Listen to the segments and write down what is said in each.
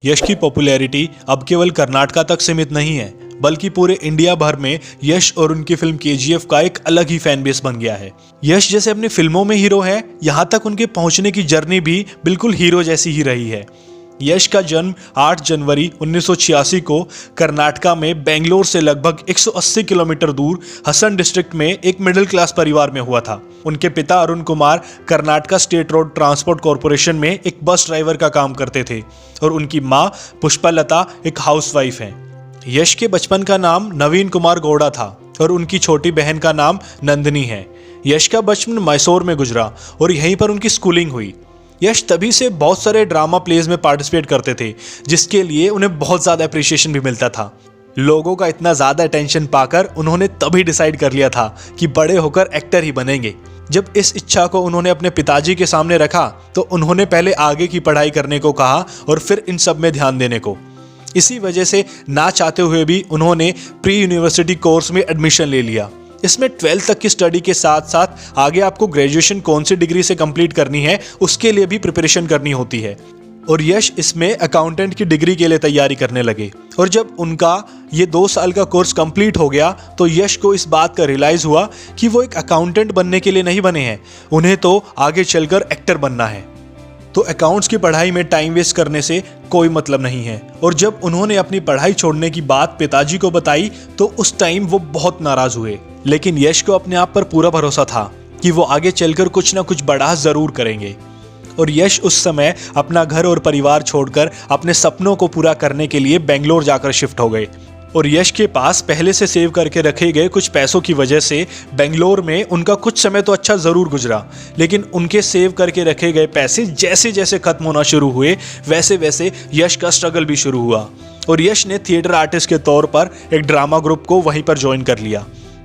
यश की पॉपुलैरिटी अब केवल कर्नाटका तक सीमित नहीं है, बल्कि पूरे इंडिया भर में यश और उनकी फिल्म केजीएफ का एक अलग ही फैन बेस बन गया है। यश जैसे अपनी फिल्मों में हीरो है, यहाँ तक उनके पहुंचने की जर्नी भी बिल्कुल हीरो जैसी ही रही है। यश का जन्म 8 जनवरी 1986 को कर्नाटका में बेंगलोर से लगभग 180 किलोमीटर दूर हसन डिस्ट्रिक्ट में एक मिडिल क्लास परिवार में हुआ था। उनके पिता Arun Kumar Karnataka state road transport corporation में एक बस ड्राइवर का काम करते थे और उनकी मां पुष्पलता एक हाउसवाइफ हैं। यश के बचपन का नाम नवीन कुमार गौड़ा था और उनकी छोटी बहन का नाम नंदिनी है। यश का बचपन मैसूर में गुजरा और यहीं पर उनकी स्कूलिंग हुई। यश तभी से बहुत सारे ड्रामा प्लेज में पार्टिसिपेट करते थे, जिसके लिए उन्हें बहुत ज़्यादा अप्रिशिएशन भी मिलता था। लोगों का इतना ज़्यादा अटेंशन पाकर उन्होंने तभी डिसाइड कर लिया था कि बड़े होकर एक्टर ही बनेंगे। जब इस इच्छा को उन्होंने अपने पिताजी के सामने रखा तो उन्होंने पहले आगे की पढ़ाई करने को कहा और फिर इन सब में ध्यान देने को। इसी वजह से ना चाहते हुए भी उन्होंने प्री यूनिवर्सिटी कोर्स में एडमिशन ले लिया। इसमें 12th तक की स्टडी के साथ साथ आगे आपको ग्रेजुएशन कौन सी डिग्री से कंप्लीट करनी है उसके लिए भी प्रिपरेशन करनी होती है। और यश इसमें अकाउंटेंट की डिग्री के लिए तैयारी करने लगे। और जब उनका ये 2 साल का कोर्स कंप्लीट हो गया तो यश को इस बात का रियलाइज हुआ कि वो एक अकाउंटेंट बनने के लिए नहीं बने हैं, उन्हें तो आगे चलकर एक्टर बनना है। तो अकाउंट्स की पढ़ाई में टाइम वेस्ट करने से कोई मतलब नहीं है। और जब उन्होंने अपनी पढ़ाई छोड़ने की बात पिताजी को बताई तो उस टाइम वो बहुत नाराज हुए, लेकिन यश को अपने आप पर पूरा भरोसा था कि वो आगे चलकर कुछ ना कुछ बड़ा जरूर करेंगे। और यश उस समय अपना घर और परिवार छोड़कर अपने सपनों को पूरा करने के लिए बेंगलोर जाकर शिफ्ट हो गए। और यश के पास पहले से सेव करके रखे गए कुछ पैसों की वजह से बेंगलोर में उनका कुछ समय तो अच्छा ज़रूर गुजरा, लेकिन उनके सेव करके रखे गए पैसे जैसे जैसे खत्म होना शुरू हुए वैसे वैसे यश का स्ट्रगल भी शुरू हुआ। और यश ने थिएटर आर्टिस्ट के तौर पर एक ड्रामा ग्रुप को वहीं पर ज्वाइन कर लिया।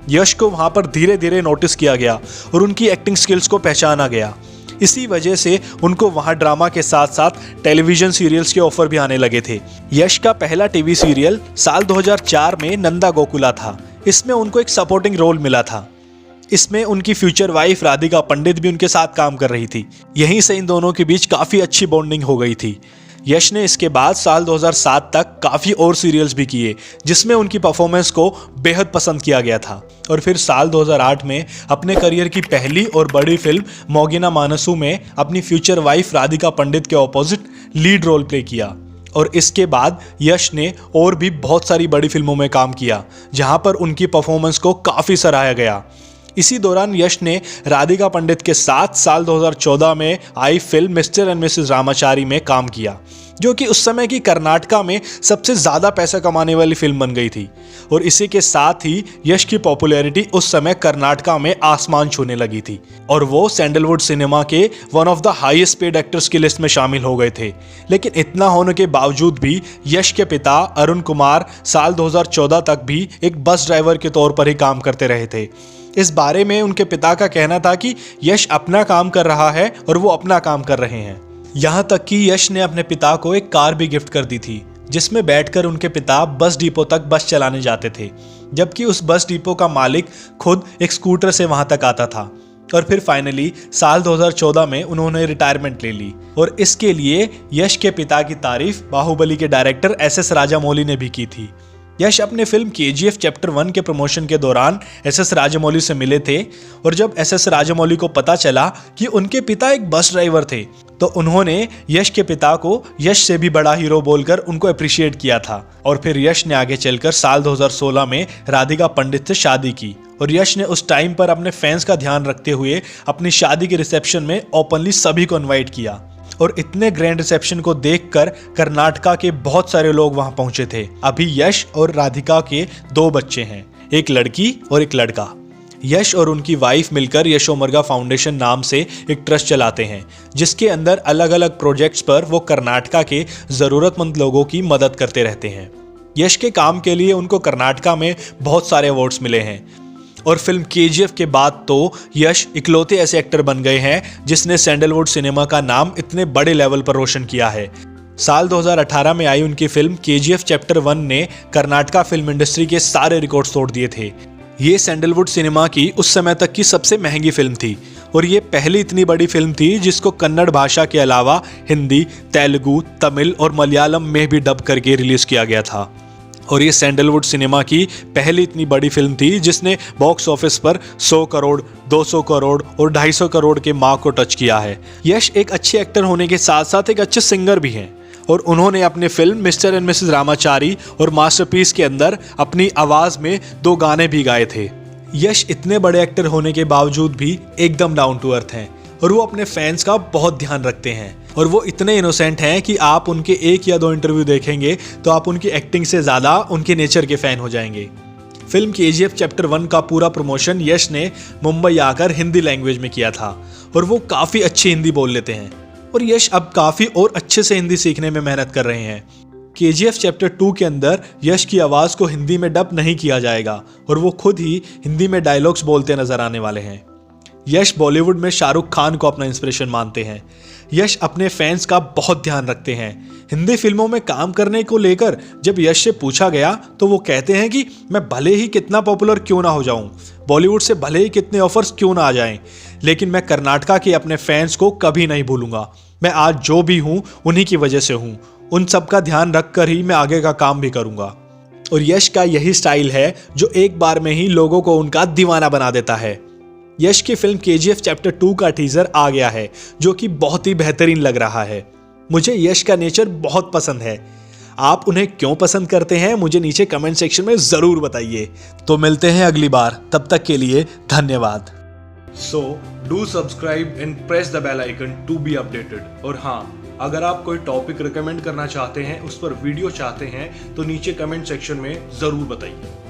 यश को वहाँ पर धीरे धीरे नोटिस किया गया और उनकी एक्टिंग स्किल्स को पहचाना गया। इसी वजह से उनको वहाँ ड्रामा के साथ साथ टेलीविजन सीरियल्स के ऑफर भी आने लगे थे। यश का पहला टीवी सीरियल साल 2004 में नंदा गोकुला था। इसमें उनको एक सपोर्टिंग रोल मिला था। इसमें उनकी फ्यूचर वाइफ राधिका पंडित भी उनके साथ काम कर रही थी। यहीं से इन दोनों के बीच काफ़ी अच्छी बॉन्डिंग हो गई थी। यश ने इसके बाद साल 2007 तक काफ़ी और सीरियल्स भी किए जिसमें उनकी परफॉर्मेंस को बेहद पसंद किया गया था। और फिर साल 2008 में अपने करियर की पहली और बड़ी फिल्म मोगिना मानसू में अपनी फ्यूचर वाइफ राधिका पंडित के ऑपोजिट लीड रोल प्ले किया। और इसके बाद यश ने और भी बहुत सारी बड़ी फिल्मों में काम किया जहां पर उनकी परफॉर्मेंस को काफ़ी सराहा गया। इसी दौरान यश ने राधिका पंडित के साथ साल 2014 में आई film mister and missus Ramachari में काम किया, जो कि उस समय की कर्नाटका में सबसे ज़्यादा पैसा कमाने वाली फिल्म बन गई थी। और इसी के साथ ही यश की पॉपुलैरिटी उस समय कर्नाटका में आसमान छूने लगी थी और वो सैंडलवुड सिनेमा के one of the highest paid actors की लिस्ट में शामिल हो गए थे। लेकिन इतना होने के बावजूद भी यश के पिता अरुण कुमार साल 2014 तक भी एक बस ड्राइवर के तौर पर ही काम करते रहे थे। इस बारे में उनके पिता का कहना था कि यश अपना काम कर रहा है और वो अपना काम कर रहे हैं। यहाँ तक कि यश ने अपने पिता को एक कार भी गिफ्ट कर दी थी जिसमें बैठकर उनके पिता बस डिपो तक बस चलाने जाते थे, जबकि उस बस डिपो का मालिक खुद एक स्कूटर से वहां तक आता था। और फिर फाइनली साल 2014 में उन्होंने रिटायरमेंट ले ली और इसके लिए यश के पिता की तारीफ बाहुबली के डायरेक्टर एस.एस. राजामौली ने भी की थी। यश अपने फिल्म केजीएफ चैप्टर 1 के प्रमोशन के दौरान एस.एस. राजामौली से मिले थे और जब एस.एस. राजामौली को पता चला कि उनके पिता एक बस ड्राइवर थे तो उन्होंने यश के पिता को यश से भी बड़ा हीरो बोलकर उनको अप्रिशिएट किया था। और फिर यश ने आगे चलकर साल 2016 में राधिका पंडित से शादी की और यश ने उस टाइम पर अपने फैंस का ध्यान रखते हुए अपनी शादी के रिसेप्शन में ओपनली सभी को इन्वाइट किया। और इतने ग्रैंड रिसेप्शन को देखकर कर्नाटका के बहुत सारे लोग वहां पहुंचे थे। अभी यश और राधिका के 2 बच्चे हैं, एक लड़की और एक लड़का। यश और उनकी वाइफ मिलकर यशोमर्गा फाउंडेशन नाम से एक ट्रस्ट चलाते हैं जिसके अंदर अलग अलग प्रोजेक्ट्स पर वो कर्नाटका के ज़रूरतमंद लोगों की मदद करते रहते हैं। यश के काम के लिए उनको कर्नाटका में बहुत सारे अवार्ड्स मिले हैं और फिल्म केजीएफ के बाद तो यश इकलौते ऐसे एक्टर बन गए हैं जिसने सैंडलवुड सिनेमा का नाम इतने बड़े लेवल पर रोशन किया है। साल 2018 में आई उनकी फिल्म केजीएफ चैप्टर 1 ने कर्नाटका फिल्म इंडस्ट्री के सारे रिकॉर्ड्स तोड़ दिए थे। ये सैंडलवुड सिनेमा की उस समय तक की सबसे महंगी फिल्म थी और ये पहली इतनी बड़ी फिल्म थी जिसको कन्नड़ भाषा के अलावा हिंदी, तेलुगु, तमिल और मलयालम में भी डब करके रिलीज किया गया था। और ये सैंडलवुड सिनेमा की पहली इतनी बड़ी फिल्म थी जिसने बॉक्स ऑफिस पर 100 करोड़, 200 करोड़ और 250 करोड़ के मार्क को टच किया है। यश एक अच्छे एक्टर होने के साथ साथ एक अच्छे सिंगर भी हैं और उन्होंने अपने film mister and missus Ramachari और मास्टरपीस के अंदर अपनी आवाज में 2 गाने भी गाए थे। यश इतने बड़े एक्टर होने के बावजूद भी एकदम डाउन टू अर्थ हैं और वो अपने फैंस का बहुत ध्यान रखते हैं और वो इतने इनोसेंट हैं कि आप उनके 1 या 2 इंटरव्यू देखेंगे तो आप उनकी एक्टिंग से ज़्यादा उनके नेचर के फ़ैन हो जाएंगे। फिल्म KGF चैप्टर 1 का पूरा प्रमोशन यश ने मुंबई आकर हिंदी लैंग्वेज में किया था और वो काफ़ी अच्छी हिंदी बोल लेते हैं और यश अब काफ़ी और अच्छे से हिंदी सीखने में मेहनत कर रहे हैं। KGF चैप्टर 2 के अंदर यश की आवाज़ को हिंदी में डब नहीं किया जाएगा और वो खुद ही हिंदी में डायलॉग्स बोलते नजर आने वाले हैं। यश बॉलीवुड में शाहरुख खान को अपना इंस्पिरेशन मानते हैं। यश अपने फैंस का बहुत ध्यान रखते हैं। हिंदी फिल्मों में काम करने को लेकर जब यश से पूछा गया तो वो कहते हैं कि मैं भले ही कितना पॉपुलर क्यों ना हो जाऊं, बॉलीवुड से भले ही कितने ऑफर्स क्यों ना आ जाएं, लेकिन मैं कर्नाटका के अपने फैंस को कभी नहीं भूलूंगा। मैं आज जो भी हूं उन्हीं की वजह से हूं। उन सब का ध्यान रखकर ही मैं आगे का काम भी करूंगा। और यश का यही स्टाइल है जो एक बार में ही लोगों को उनका दीवाना बना देता है। यश की फिल्म KGF चैप्टर 2 का टीजर आ गया है जो कि बहुत ही बेहतरीन लग रहा है। मुझे यश का नेचर बहुत पसंद है। आप उन्हें क्यों पसंद करते हैं मुझे नीचे कमेंट सेक्शन में ज़रूर बताइए। तो मिलते हैं अगली बार, तब तक के लिए धन्यवाद। So do subscribe and press the bell icon to be updated. और हाँ, अगर आप कोई टॉपिक रिकमेंड करना चाहते हैं, उस पर वीडियो चाहते हैं तो नीचे कमेंट सेक्शन में ज़रूर बताइए।